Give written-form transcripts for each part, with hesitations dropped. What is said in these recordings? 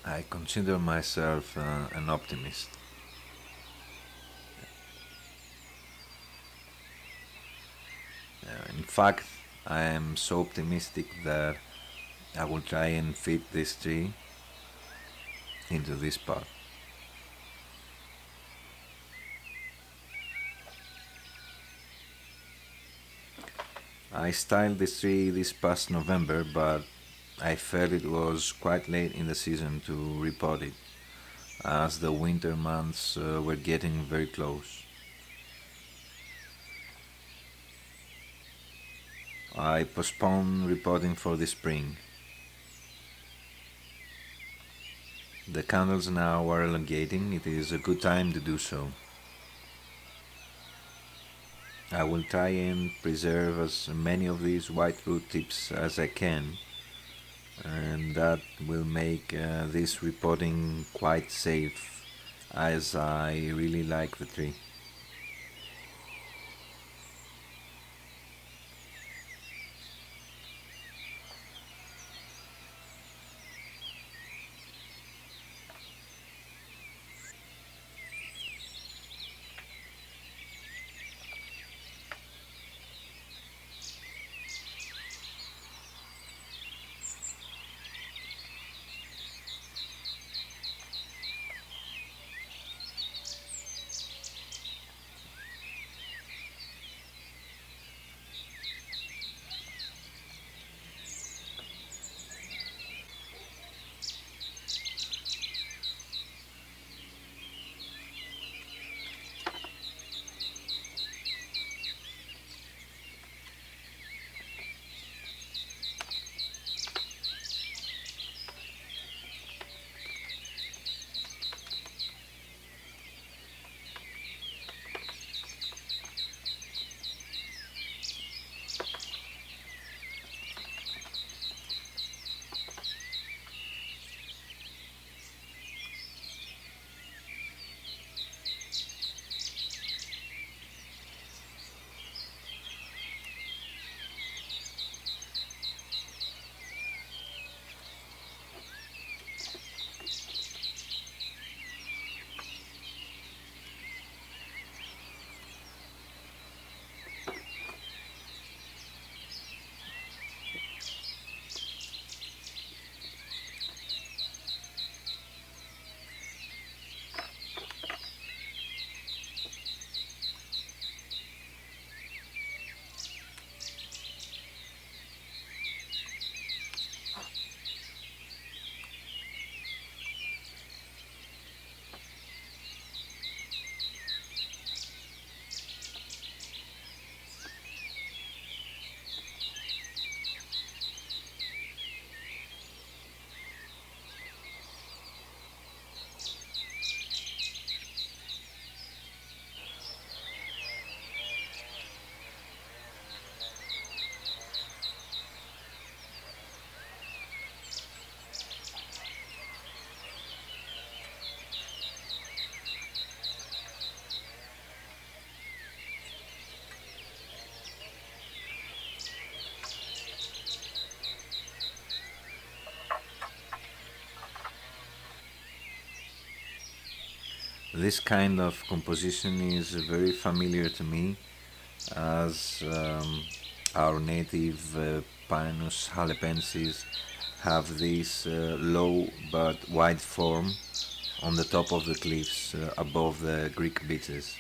I consider myself an optimist. In fact, I am so optimistic that I will try and fit this tree into this pot. I styled this tree this past November, but I felt it was quite late in the season to repot it, as the winter months were getting very close. I postponed repotting for the spring. The candles now are elongating, it is a good time to do so. I will try and preserve as many of these white root tips as I can, and that will make this repotting quite safe, as I really like the tree. This kind of composition is very familiar to me, as our native Pinus halepensis have this low but wide form on the top of the cliffs above the Greek beaches.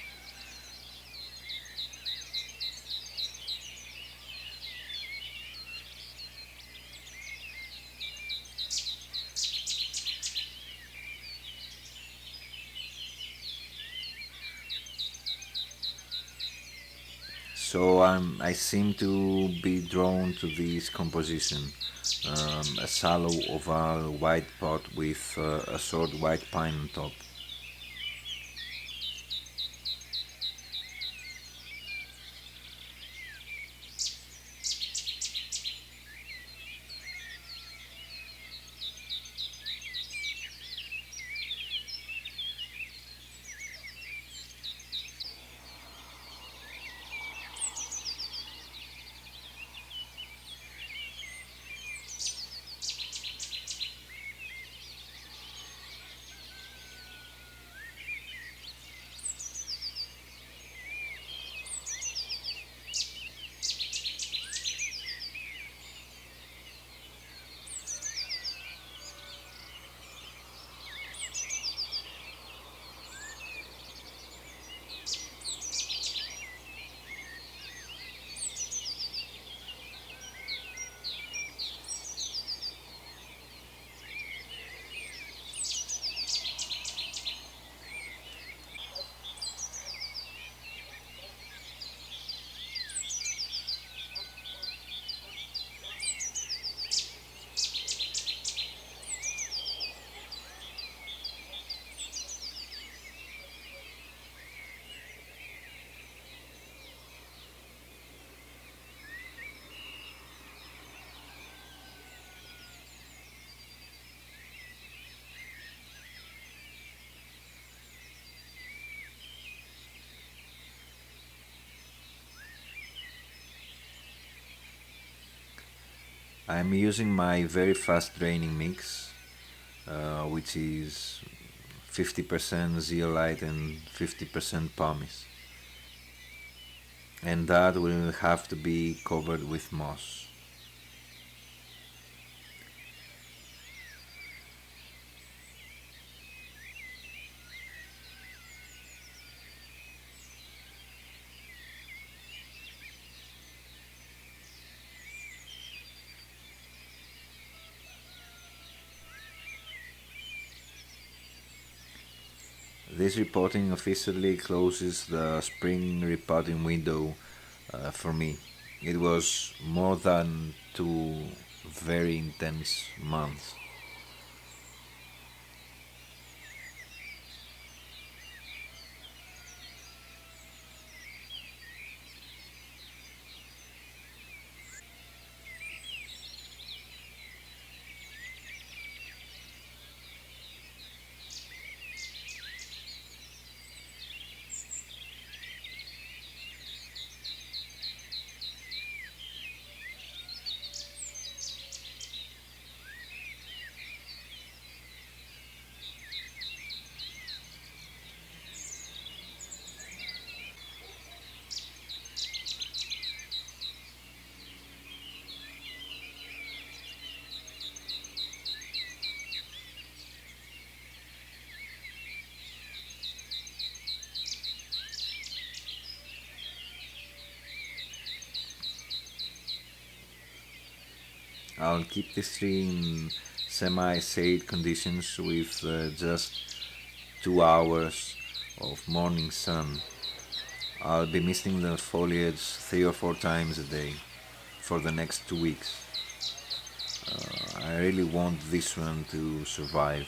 So I seem to be drawn to this composition, a shallow oval white pot with a short white pine on top. I'm using my very fast draining mix, which is 50% zeolite and 50% pumice, and that will have to be covered with moss. This repotting officially closes the spring repotting window for me. It was more than 2 very intense months. I'll keep this tree in semi-shade conditions with just 2 hours of morning sun. I'll be misting the foliage 3 or 4 times a day for the next 2 weeks. I really want this one to survive.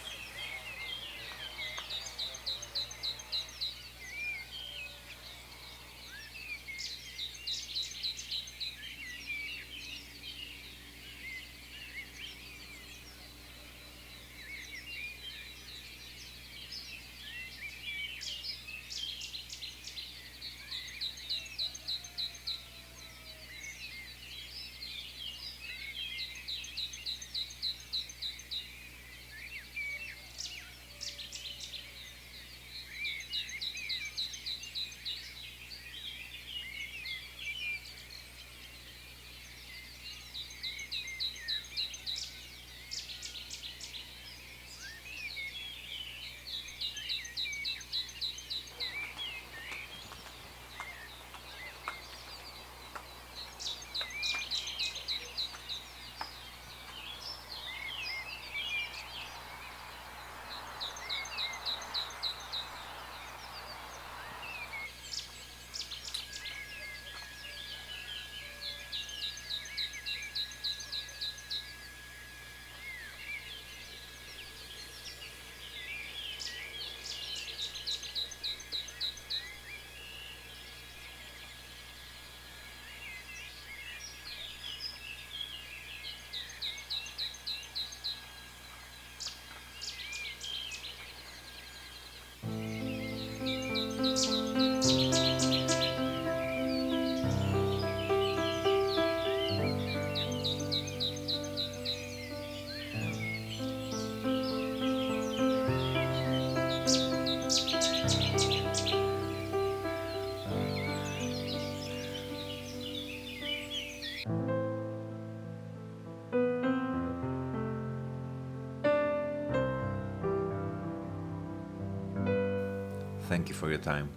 Thank you for your time.